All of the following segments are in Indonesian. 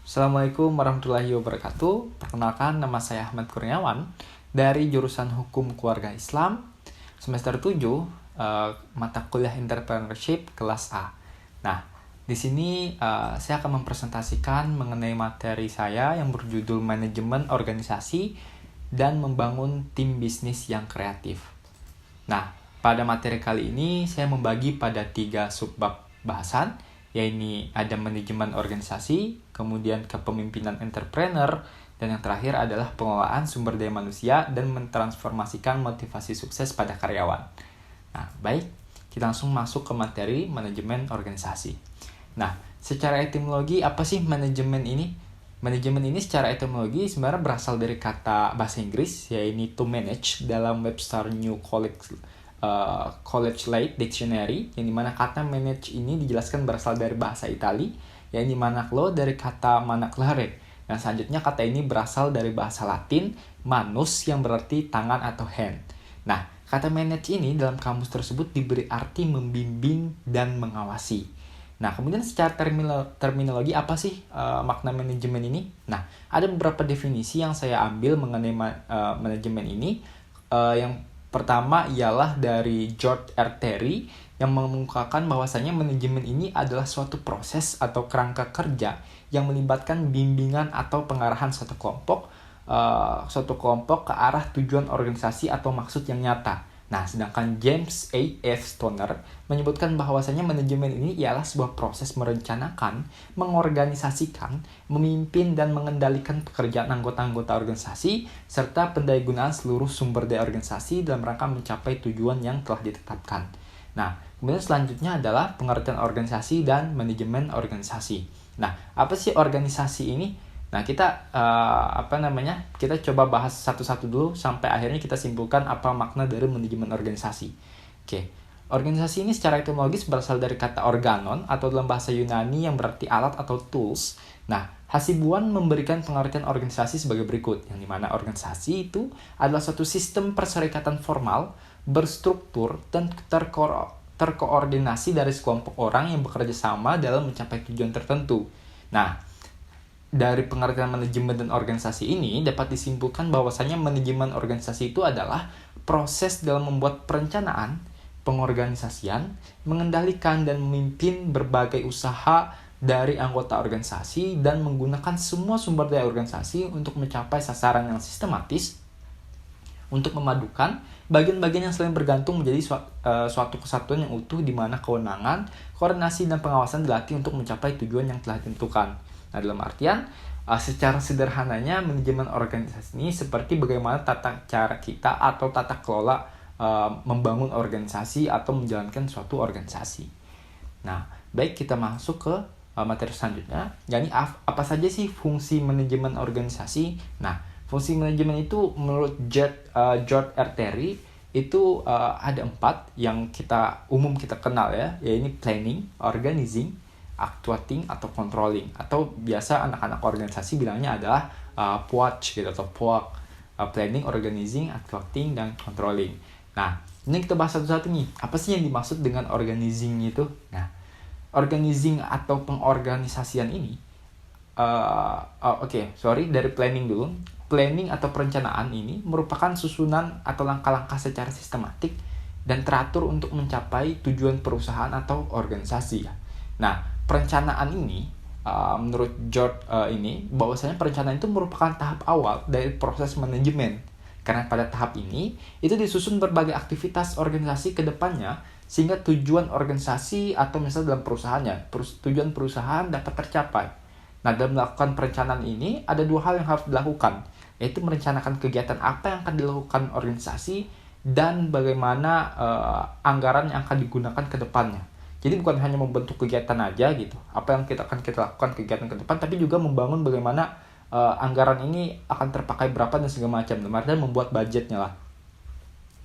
Assalamualaikum warahmatullahi wabarakatuh. Perkenalkan, nama saya Ahmad Kurniawan dari jurusan Hukum Keluarga Islam semester 7, mata kuliah Entrepreneurship kelas A. Nah, di sini saya akan mempresentasikan mengenai materi saya yang berjudul Manajemen Organisasi dan Membangun Tim Bisnis yang Kreatif. Nah, pada materi kali ini saya membagi pada 3 subbab bahasan, yaitu ada manajemen organisasi, kemudian kepemimpinan entrepreneur, dan yang terakhir adalah pengelolaan sumber daya manusia dan mentransformasikan motivasi sukses pada karyawan. Nah, baik, kita langsung masuk ke materi manajemen organisasi. Nah, secara etimologi apa sih manajemen ini? Manajemen ini secara etimologi sebenarnya berasal dari kata bahasa Inggris, yaitu to manage dalam Webster New College Light Dictionary, yang dimana kata manage ini dijelaskan berasal dari bahasa Itali, yang manaclo dari kata manaclare. Dan selanjutnya kata ini berasal dari bahasa Latin manus, yang berarti tangan atau hand. Nah, kata manage ini dalam kamus tersebut diberi arti membimbing dan mengawasi. Nah, kemudian secara terminologi apa sih makna manajemen ini? Nah, ada beberapa definisi yang saya ambil mengenai manajemen ini. Yang pertama ialah dari George R. Terry yang mengemukakan bahwasanya manajemen ini adalah suatu proses atau kerangka kerja yang melibatkan bimbingan atau pengarahan suatu kelompok ke arah tujuan organisasi atau maksud yang nyata. Nah, sedangkan James A. F. Stoner menyebutkan bahwasanya manajemen ini ialah sebuah proses merencanakan, mengorganisasikan, memimpin dan mengendalikan pekerjaan anggota-anggota organisasi serta pendayagunaan seluruh sumber daya organisasi dalam rangka mencapai tujuan yang telah ditetapkan. Nah, kemudian selanjutnya adalah pengertian organisasi dan manajemen organisasi. Nah, apa sih organisasi ini? Nah, kita kita coba bahas satu-satu dulu sampai akhirnya kita simpulkan apa makna dari manajemen organisasi. Oke. Organisasi ini secara etimologis berasal dari kata organon atau dalam bahasa Yunani yang berarti alat atau tools. Nah, Hasibuan memberikan pengertian organisasi sebagai berikut, yang dimana organisasi itu adalah suatu sistem perserikatan formal, berstruktur, dan terkoordinasi dari sekelompok orang yang bekerja sama dalam mencapai tujuan tertentu. Nah, dari pengertian manajemen dan organisasi ini dapat disimpulkan bahwasanya manajemen organisasi itu adalah proses dalam membuat perencanaan, pengorganisasian, mengendalikan dan memimpin berbagai usaha dari anggota organisasi dan menggunakan semua sumber daya organisasi untuk mencapai sasaran yang sistematis untuk memadukan bagian-bagian yang saling bergantung menjadi suatu kesatuan yang utuh di mana kewenangan, koordinasi, dan pengawasan dilatih untuk mencapai tujuan yang telah ditentukan. Nah, dalam artian, secara sederhananya manajemen organisasi ini seperti bagaimana tata cara kita atau tata kelola membangun organisasi atau menjalankan suatu organisasi. Nah, baik, kita masuk ke materi selanjutnya. Jadi apa saja sih fungsi manajemen organisasi? Nah, fungsi manajemen itu menurut George R. Terry itu ada 4 yang kita kenal ya, yaitu planning, organizing, actuating atau controlling, atau biasa anak-anak organisasi bilangnya adalah POAC gitu atau POAC, planning, organizing, actuating, dan controlling. Nah, ini kita bahas satu-satu nih. Apa sih yang dimaksud dengan organizing itu? Nah, organizing atau pengorganisasian ini dari planning dulu. Planning atau perencanaan ini merupakan susunan atau langkah-langkah secara sistematik dan teratur untuk mencapai tujuan perusahaan atau organisasi. Nah, perencanaan ini menurut George bahwasanya perencanaan itu merupakan tahap awal dari proses manajemen. Karena pada tahap ini itu disusun berbagai aktivitas organisasi ke depannya sehingga tujuan organisasi atau misalnya dalam perusahaannya, tujuan perusahaan dapat tercapai. Nah, dalam melakukan perencanaan ini ada 2 hal yang harus dilakukan, yaitu merencanakan kegiatan apa yang akan dilakukan organisasi dan bagaimana anggaran yang akan digunakan ke depannya. Jadi bukan hanya membentuk kegiatan aja gitu, apa yang kita lakukan kegiatan ke depan, tapi juga membangun bagaimana anggaran ini akan terpakai berapa dan segala macam, dan membuat budgetnya lah.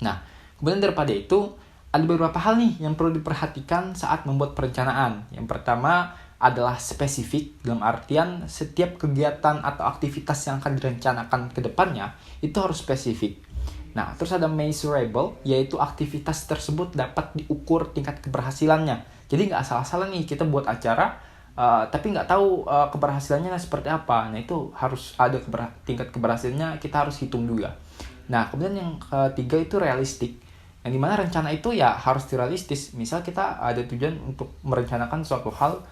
Nah, kemudian daripada itu ada beberapa hal nih yang perlu diperhatikan saat membuat perencanaan. Yang pertama adalah spesifik, dalam artian setiap kegiatan atau aktivitas yang akan direncanakan ke depannya itu harus spesifik. Nah, terus ada measurable, yaitu aktivitas tersebut dapat diukur tingkat keberhasilannya. Jadi nggak salah-salah nih kita buat acara, tapi nggak tahu keberhasilannya seperti apa. Nah itu harus ada tingkat keberhasilannya, kita harus hitung juga. Nah kemudian yang ketiga itu realistik, yang dimana rencana itu ya harus realistis. Misal kita ada tujuan untuk merencanakan suatu hal,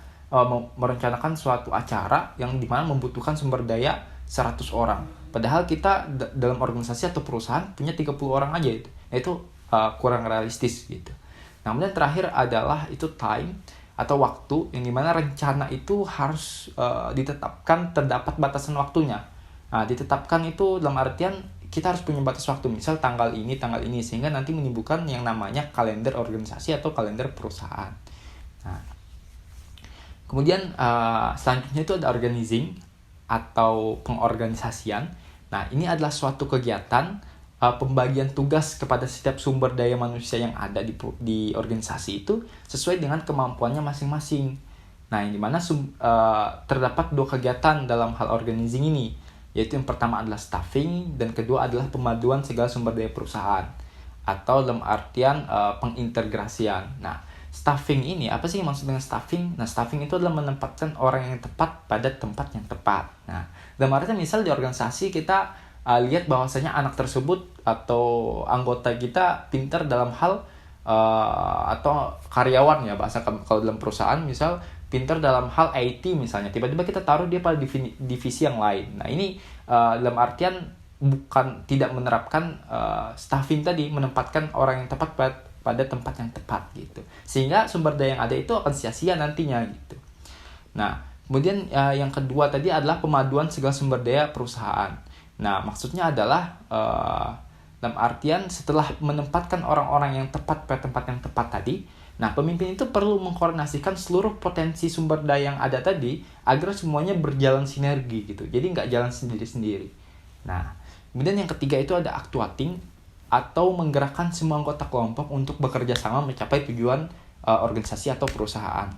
merencanakan suatu acara yang dimana membutuhkan sumber daya 100 orang, padahal kita dalam organisasi atau perusahaan punya 30 orang aja itu. Nah, itu kurang realistis gitu. Nah kemudian terakhir adalah itu time atau waktu, yang dimana rencana itu harus ditetapkan, terdapat batasan waktunya. Nah ditetapkan itu dalam artian kita harus punya batas waktu, misal tanggal ini, sehingga nanti menimbulkan yang namanya kalender organisasi atau kalender perusahaan. Nah, kemudian selanjutnya itu ada organizing atau pengorganisasian. Nah, ini adalah suatu kegiatan pembagian tugas kepada setiap sumber daya manusia yang ada di organisasi itu sesuai dengan kemampuannya masing-masing. Nah, yang dimana terdapat dua kegiatan dalam hal organizing ini, yaitu yang pertama adalah staffing dan kedua adalah pemaduan segala sumber daya perusahaan atau dalam artian pengintegrasian. Nah, staffing ini apa sih maksud dengan staffing? Nah, staffing itu adalah menempatkan orang yang tepat pada tempat yang tepat. Nah, dalam artian misal di organisasi kita lihat bahwasanya anak tersebut atau anggota kita pintar dalam hal atau karyawan ya bahasa kalau dalam perusahaan misal pintar dalam hal IT misalnya, tiba-tiba kita taruh dia pada divisi yang lain. Nah ini dalam artian bukan tidak menerapkan staffing tadi, menempatkan orang yang tepat pada tempat yang tepat gitu, sehingga sumber daya yang ada itu akan sia-sia nantinya gitu. Nah kemudian yang kedua tadi adalah pemaduan segala sumber daya perusahaan. Nah maksudnya adalah dalam artian setelah menempatkan orang-orang yang tepat pada tempat yang tepat tadi, nah pemimpin itu perlu mengkoordinasikan seluruh potensi sumber daya yang ada tadi agar semuanya berjalan sinergi gitu, jadi nggak jalan sendiri-sendiri. Nah kemudian yang ketiga itu ada actuating atau menggerakkan semua anggota kelompok untuk bekerja sama mencapai tujuan organisasi atau perusahaan.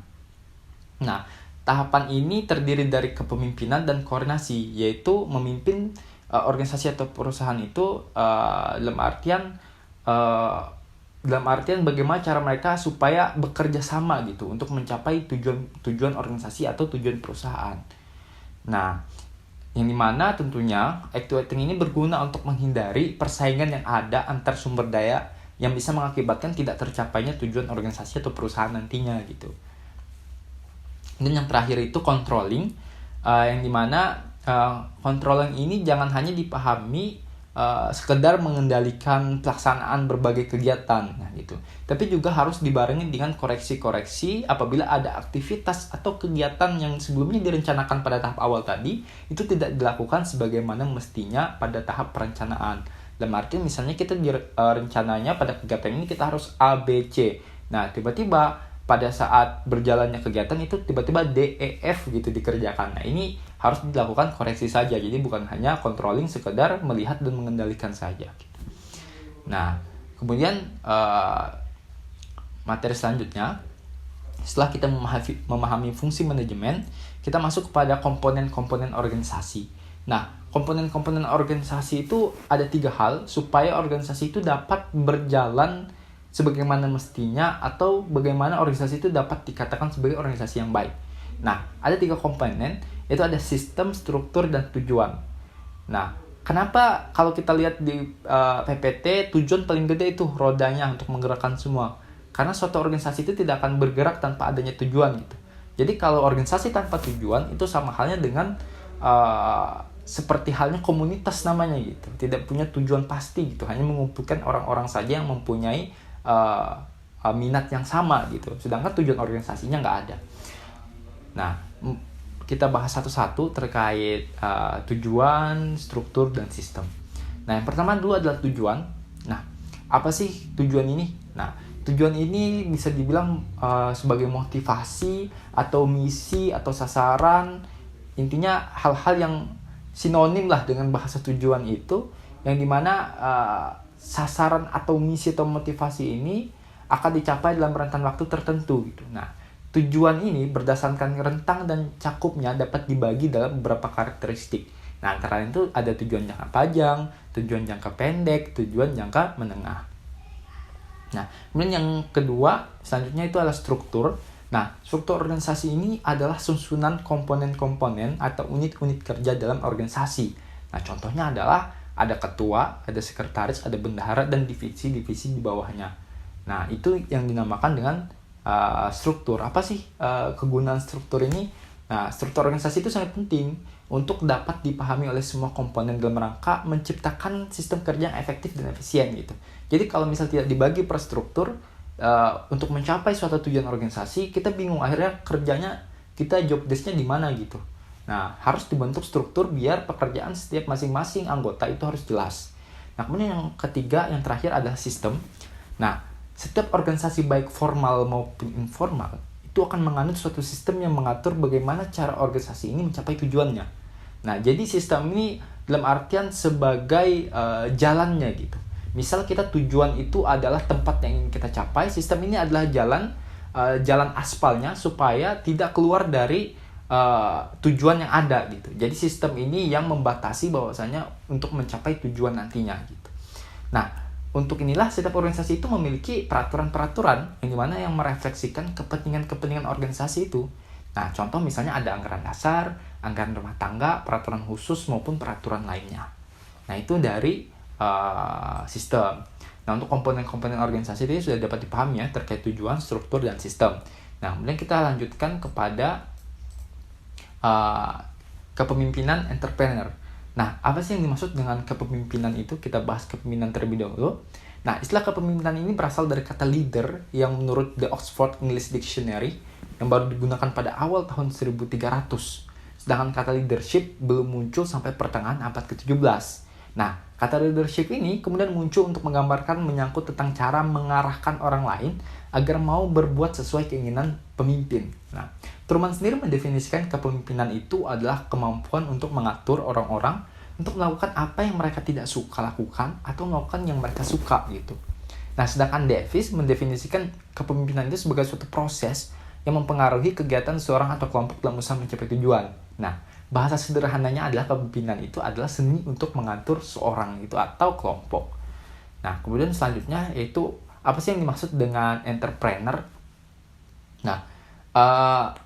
Nah tahapan ini terdiri dari kepemimpinan dan koordinasi, yaitu memimpin organisasi atau perusahaan itu dalam artian bagaimana cara mereka supaya bekerja sama gitu untuk mencapai tujuan organisasi atau tujuan perusahaan. Nah, yang dimana tentunya actuating ini berguna untuk menghindari persaingan yang ada antar sumber daya yang bisa mengakibatkan tidak tercapainya tujuan organisasi atau perusahaan nantinya gitu. Dan yang terakhir itu controlling, yang dimana controlling ini jangan hanya dipahami sekedar mengendalikan pelaksanaan berbagai kegiatan, nah gitu, tapi juga harus dibarengi dengan koreksi-koreksi apabila ada aktivitas atau kegiatan yang sebelumnya direncanakan pada tahap awal tadi itu tidak dilakukan sebagaimana mestinya pada tahap perencanaan. Dalam arti misalnya kita rencananya pada kegiatan ini kita harus A, B, C. Nah tiba-tiba pada saat berjalannya kegiatan itu tiba-tiba D, E, F gitu dikerjakan. Nah ini harus dilakukan koreksi saja, jadi bukan hanya controlling sekedar melihat dan mengendalikan saja gitu. Nah kemudian materi selanjutnya, setelah kita memahami fungsi manajemen, kita masuk kepada komponen-komponen organisasi. Nah komponen-komponen organisasi itu ada 3 hal supaya organisasi itu dapat berjalan sebagaimana mestinya atau bagaimana organisasi itu dapat dikatakan sebagai organisasi yang baik. Nah, ada 3 komponen, itu ada sistem, struktur, dan tujuan. Nah, kenapa kalau kita lihat di PPT, tujuan paling gede itu rodanya untuk menggerakkan semua. Karena suatu organisasi itu tidak akan bergerak tanpa adanya tujuan gitu. Jadi kalau organisasi tanpa tujuan itu sama halnya dengan seperti halnya komunitas namanya gitu. Tidak punya tujuan pasti gitu, hanya mengumpulkan orang-orang saja yang mempunyai minat yang sama gitu, sedangkan tujuan organisasinya nggak ada. Nah kita bahas satu-satu terkait tujuan, struktur, dan sistem. Nah yang pertama dulu adalah tujuan. Nah apa sih tujuan ini? Nah tujuan ini bisa dibilang sebagai motivasi atau misi atau sasaran, intinya hal-hal yang sinonim lah dengan bahasa tujuan itu, yang dimana sasaran atau misi atau motivasi ini akan dicapai dalam rentan waktu tertentu gitu. Nah, tujuan ini berdasarkan rentang dan cakupnya dapat dibagi dalam beberapa karakteristik. Nah, antara itu ada tujuan jangka panjang, tujuan jangka pendek, tujuan jangka menengah. Nah, kemudian yang kedua selanjutnya itu adalah struktur. Nah, struktur organisasi ini adalah susunan komponen-komponen atau unit-unit kerja dalam organisasi. Nah, contohnya adalah ada ketua, ada sekretaris, ada bendahara, dan divisi-divisi di bawahnya. Nah, itu yang dinamakan dengan struktur. Apa sih kegunaan struktur ini? Nah, struktur organisasi itu sangat penting untuk dapat dipahami oleh semua komponen dalam rangka menciptakan sistem kerja yang efektif dan efisien gitu. Jadi kalau misal tidak dibagi per struktur, untuk mencapai suatu tujuan organisasi, kita bingung akhirnya kerjanya, kita job desk-nya di mana gitu. Nah, harus dibentuk struktur biar pekerjaan setiap masing-masing anggota itu harus jelas. Nah, kemudian yang ketiga, yang terakhir adalah sistem. Nah, setiap organisasi baik formal maupun informal itu akan menganut suatu sistem yang mengatur bagaimana cara organisasi ini mencapai tujuannya. Nah, jadi sistem ini dalam artian sebagai jalannya gitu. Misal kita tujuan itu adalah tempat yang ingin kita capai, sistem ini adalah jalan aspalnya supaya tidak keluar dari tujuan yang ada gitu. Jadi sistem ini yang membatasi bahwasanya untuk mencapai tujuan nantinya gitu. Nah, untuk inilah setiap organisasi itu memiliki peraturan-peraturan yang dimana yang merefleksikan kepentingan-kepentingan organisasi itu. Nah, contoh misalnya ada anggaran dasar, anggaran rumah tangga, peraturan khusus maupun peraturan lainnya. Nah, itu dari sistem. Nah, untuk komponen-komponen organisasi ini sudah dapat dipahami ya terkait tujuan, struktur, dan sistem. Nah, kemudian kita lanjutkan kepada kepemimpinan entrepreneur. Nah, apa sih yang dimaksud dengan kepemimpinan itu? Kita bahas kepemimpinan terlebih dahulu. Nah, istilah kepemimpinan ini berasal dari kata leader yang menurut The Oxford English Dictionary yang baru digunakan pada awal tahun 1300. Sedangkan kata leadership belum muncul sampai pertengahan abad ke-17. Nah, kata leadership ini kemudian muncul untuk menggambarkan menyangkut tentang cara mengarahkan orang lain agar mau berbuat sesuai keinginan pemimpin. Nah, Truman sendiri mendefinisikan kepemimpinan itu adalah kemampuan untuk mengatur orang-orang untuk melakukan apa yang mereka tidak suka lakukan atau melakukan yang mereka suka gitu. Nah, sedangkan Davis mendefinisikan kepemimpinan itu sebagai suatu proses yang mempengaruhi kegiatan seorang atau kelompok dalam usaha mencapai tujuan. Nah, bahasa sederhananya adalah kepemimpinan itu adalah seni untuk mengatur seorang itu atau kelompok. Nah, kemudian selanjutnya yaitu apa sih yang dimaksud dengan entrepreneur? Nah,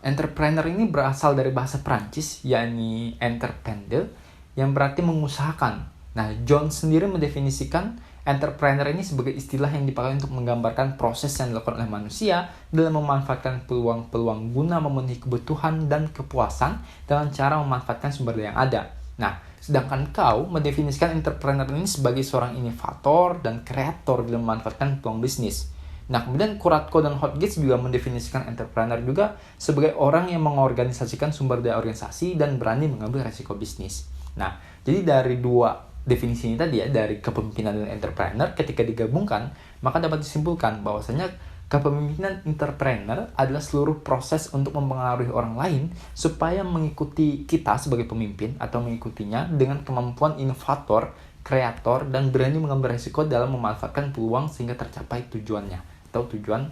entrepreneur ini berasal dari bahasa Prancis, yakni entreprendre, yang berarti mengusahakan. Nah, John sendiri mendefinisikan entrepreneur ini sebagai istilah yang dipakai untuk menggambarkan proses yang dilakukan oleh manusia dalam memanfaatkan peluang-peluang guna memenuhi kebutuhan dan kepuasan dengan cara memanfaatkan sumber daya yang ada. Nah, sedangkan kau mendefinisikan entrepreneur ini sebagai seorang inovator dan kreator dalam memanfaatkan peluang bisnis. Nah, kemudian Kuratko dan Hodges juga mendefinisikan entrepreneur juga sebagai orang yang mengorganisasikan sumber daya organisasi dan berani mengambil resiko bisnis. Nah, jadi dari dua definisi ini tadi ya, dari kepemimpinan dan entrepreneur, ketika digabungkan, maka dapat disimpulkan bahwasanya kepemimpinan entrepreneur adalah seluruh proses untuk mempengaruhi orang lain supaya mengikuti kita sebagai pemimpin atau mengikutinya dengan kemampuan inovator, kreator, dan berani mengambil risiko dalam memanfaatkan peluang sehingga tercapai tujuannya atau tujuan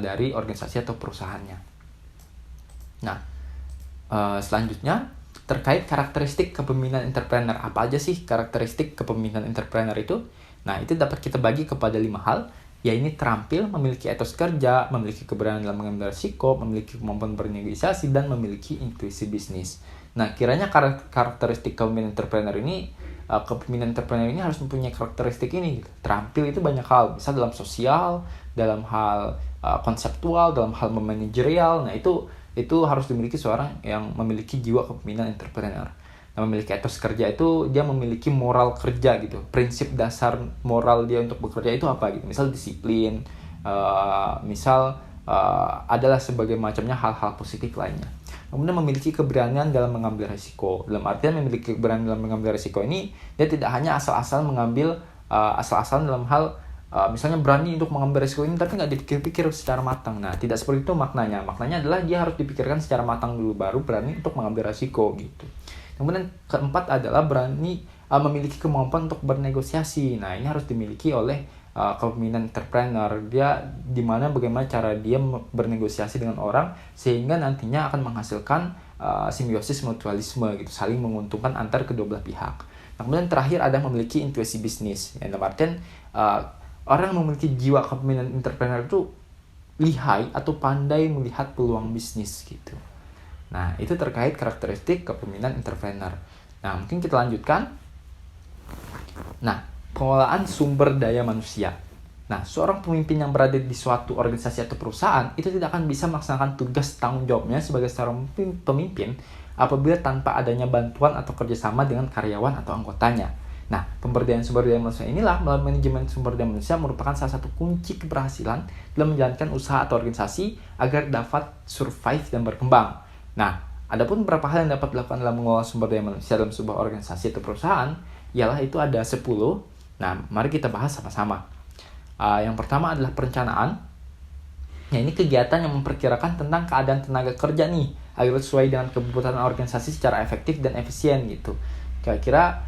dari organisasi atau perusahaannya. Nah, selanjutnya terkait karakteristik kepemimpinan entrepreneur. Apa aja sih karakteristik kepemimpinan entrepreneur itu? Nah, itu dapat kita bagi kepada 5 hal, yaitu terampil, memiliki etos kerja, memiliki keberanian dalam mengambil risiko, memiliki kemampuan bernegosiasi, dan memiliki intuisi bisnis. Nah, kiranya karakteristik kepemimpinan entrepreneur ini harus mempunyai karakteristik ini gitu. Terampil itu banyak hal, bisa dalam sosial, dalam hal konseptual, dalam hal manajerial. Nah, itu harus dimiliki seorang yang memiliki jiwa kepemimpinan entrepreneur. Nah, memiliki etos kerja itu dia memiliki moral kerja gitu. Prinsip dasar moral dia untuk bekerja itu apa gitu. Misal disiplin, adalah sebagai macamnya hal-hal positif lainnya. Kemudian memiliki keberanian dalam mengambil risiko. Dalam artian memiliki keberanian dalam mengambil risiko ini, dia tidak hanya asal-asalan mengambil asal-asalan dalam hal misalnya berani untuk mengambil risiko ini tapi nggak dipikir-pikir secara matang. Nah, tidak seperti itu maknanya. Maknanya adalah dia harus dipikirkan secara matang dulu baru berani untuk mengambil risiko gitu. Kemudian keempat adalah berani memiliki kemampuan untuk bernegosiasi. Nah, ini harus dimiliki oleh kepemimpinan entrepreneur. Dia dimana bagaimana cara dia bernegosiasi dengan orang sehingga nantinya akan menghasilkan simbiosis mutualisme gitu, saling menguntungkan antar kedua belah pihak. Nah, kemudian terakhir ada memiliki intuisi bisnis. Yang dalam artian orang yang memiliki jiwa kepemimpinan entrepreneur itu lihai atau pandai melihat peluang bisnis gitu. Nah, itu terkait karakteristik kepemimpinan entrepreneur. Nah, mungkin kita lanjutkan. Nah, pengelolaan sumber daya manusia. Nah, seorang pemimpin yang berada di suatu organisasi atau perusahaan itu tidak akan bisa melaksanakan tugas tanggung jawabnya sebagai seorang pemimpin apabila tanpa adanya bantuan atau kerjasama dengan karyawan atau anggotanya. Nah, pemberdayaan sumber daya manusia inilah melalui manajemen sumber daya manusia merupakan salah satu kunci keberhasilan dalam menjalankan usaha atau organisasi agar dapat survive dan berkembang. Nah, adapun beberapa hal yang dapat dilakukan dalam mengelola sumber daya manusia dalam sebuah organisasi atau perusahaan, ialah itu ada 10. Nah, mari kita bahas sama-sama. Yang pertama adalah perencanaan. Nah, ini kegiatan yang memperkirakan tentang keadaan tenaga kerja nih, agar sesuai dengan kebutuhan organisasi secara efektif dan efisien gitu. Kira-kira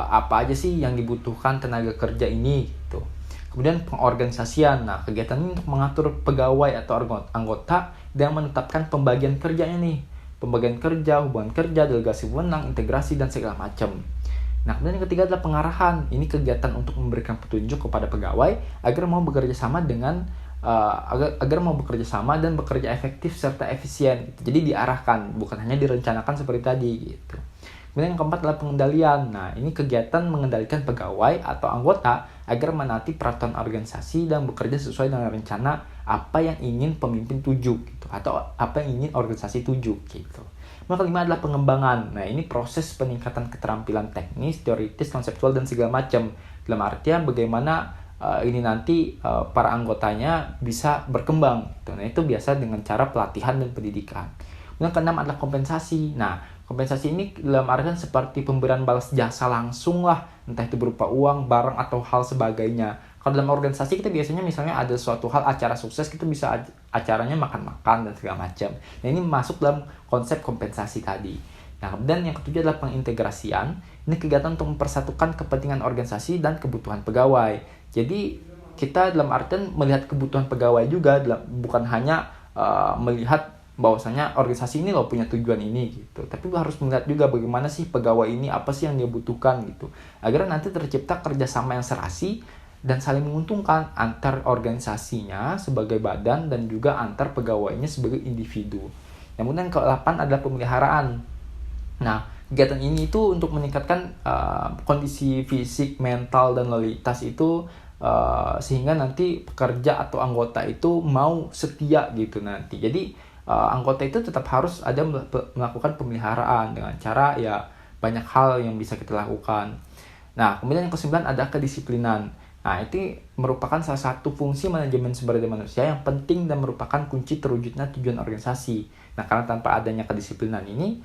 apa aja sih yang dibutuhkan tenaga kerja ini gitu. Kemudian pengorganisasian. Nah, kegiatan ini untuk mengatur pegawai atau anggota dan menetapkan pembagian kerjanya nih. Pembagian kerja, hubungan kerja, delegasi wewenang, integrasi, dan segala macam. Nah, kemudian yang ketiga adalah pengarahan. Ini kegiatan untuk memberikan petunjuk kepada pegawai agar mau bekerja sama dan bekerja efektif serta efisien. Jadi diarahkan, bukan hanya direncanakan seperti tadi gitu. Kemudian yang keempat adalah pengendalian. Nah, ini kegiatan mengendalikan pegawai atau anggota agar menaati peraturan organisasi dan bekerja sesuai dengan rencana apa yang ingin pemimpin tuju gitu, atau apa yang ingin organisasi tuju gitu. Yang kelima adalah pengembangan. Nah, ini proses peningkatan keterampilan teknis, teoritis, konseptual, dan segala macam. Dalam artian bagaimana ini nanti para anggotanya bisa berkembang gitu. Nah, itu biasa dengan cara pelatihan dan pendidikan. Yang keenam adalah kompensasi. Nah, kompensasi ini dalam artian seperti pemberian balas jasa langsung lah, entah itu berupa uang, barang, atau hal sebagainya. Kalau dalam organisasi kita biasanya misalnya ada suatu hal, acara sukses, kita bisa acaranya makan-makan dan segala macam. Nah, ini masuk dalam konsep kompensasi tadi. Nah, kemudian yang ketujuh adalah pengintegrasian. Ini kegiatan untuk mempersatukan kepentingan organisasi dan kebutuhan pegawai. Jadi kita dalam artian melihat kebutuhan pegawai juga, bukan hanya melihat bahwasanya organisasi ini loh punya tujuan ini gitu. Tapi harus melihat juga bagaimana sih pegawai ini, apa sih yang dia butuhkan gitu. Agar nanti tercipta kerjasama yang serasi dan saling menguntungkan antar organisasinya sebagai badan dan juga antar pegawainya sebagai individu. Yang kemudian ke-8 adalah pemeliharaan. Nah, kegiatan ini itu untuk meningkatkan kondisi fisik, mental, dan loyalitas itu sehingga nanti pekerja atau anggota itu mau setia gitu nanti. Jadi anggota itu tetap harus ada melakukan pemeliharaan dengan cara ya banyak hal yang bisa kita lakukan. Nah, kemudian yang ke-9 ada kedisiplinan. Nah, itu merupakan salah satu fungsi manajemen sumber daya manusia yang penting dan merupakan kunci terwujudnya tujuan organisasi. Nah, karena tanpa adanya kedisiplinan ini,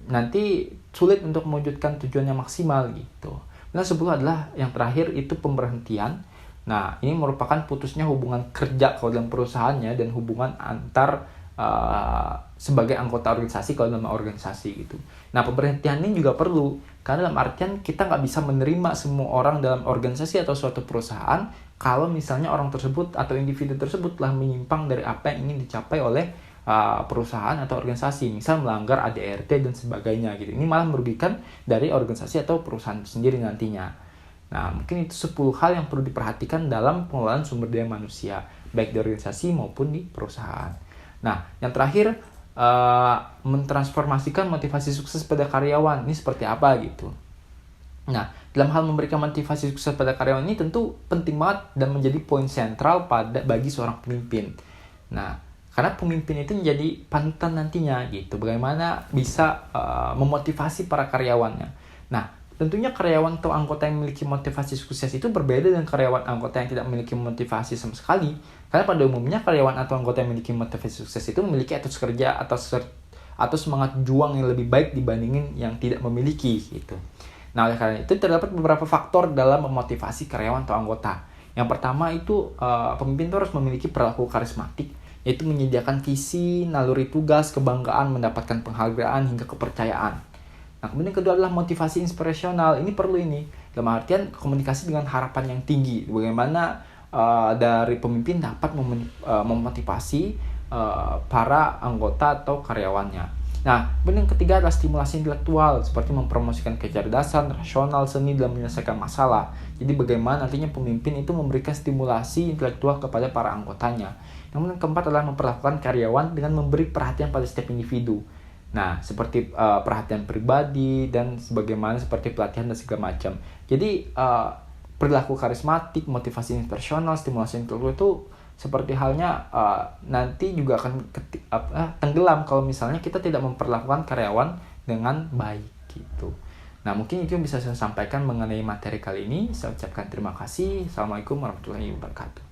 nanti sulit untuk mewujudkan tujuan yang maksimal gitu. Nah, 10 adalah yang terakhir itu pemberhentian. Nah, ini merupakan putusnya hubungan kerja kalau dalam perusahaannya dan hubungan antar sebagai anggota organisasi kalau dalam organisasi gitu. Nah, pemberhentian ini juga perlu karena dalam artian kita nggak bisa menerima semua orang dalam organisasi atau suatu perusahaan kalau misalnya orang tersebut atau individu tersebut telah menyimpang dari apa yang ingin dicapai oleh perusahaan atau organisasi, misal melanggar ADRT dan sebagainya gitu. Ini malah merugikan dari organisasi atau perusahaan sendiri nantinya. Nah, mungkin itu 10 hal yang perlu diperhatikan dalam pengelolaan sumber daya manusia, baik di organisasi maupun di perusahaan. Nah, yang terakhir, mentransformasikan motivasi sukses pada karyawan. Ini seperti apa gitu. Nah, dalam hal memberikan motivasi sukses pada karyawan ini tentu penting banget dan menjadi poin sentral bagi seorang pemimpin. Nah, karena pemimpin itu menjadi panutan nantinya gitu. Bagaimana bisa memotivasi para karyawannya. Nah, tentunya karyawan atau anggota yang memiliki motivasi sukses itu berbeda dengan karyawan anggota yang tidak memiliki motivasi sama sekali. Karena pada umumnya karyawan atau anggota yang memiliki motivasi sukses itu memiliki etos kerja atau semangat juang yang lebih baik dibandingin yang tidak memiliki gitu. Nah, oleh karena itu terdapat beberapa faktor dalam memotivasi karyawan atau anggota. Yang pertama itu pemimpin itu harus memiliki perilaku karismatik, yaitu menyediakan visi, naluri tugas, kebanggaan, mendapatkan penghargaan hingga kepercayaan. Nah, kemudian kedua adalah motivasi inspirasional. Ini perlu dalam artian komunikasi dengan harapan yang tinggi. Bagaimana dari pemimpin dapat memotivasi para anggota atau karyawannya. Nah, kemudian yang ketiga adalah stimulasi intelektual, seperti mempromosikan kecerdasan, rasional, seni dalam menyelesaikan masalah. Jadi bagaimana nantinya pemimpin itu memberikan stimulasi intelektual kepada para anggotanya. Namun yang keempat adalah memperlakukan karyawan dengan memberi perhatian pada setiap individu. Nah, seperti perhatian pribadi dan sebagaimana seperti pelatihan dan segala macam. Jadi perilaku karismatik, motivasi inspirasional, stimulasi intelektual itu seperti halnya nanti juga akan tenggelam kalau misalnya kita tidak memperlakukan karyawan dengan baik gitu. Nah, mungkin itu yang bisa saya sampaikan mengenai materi kali ini. Saya ucapkan terima kasih. Assalamualaikum warahmatullahi wabarakatuh.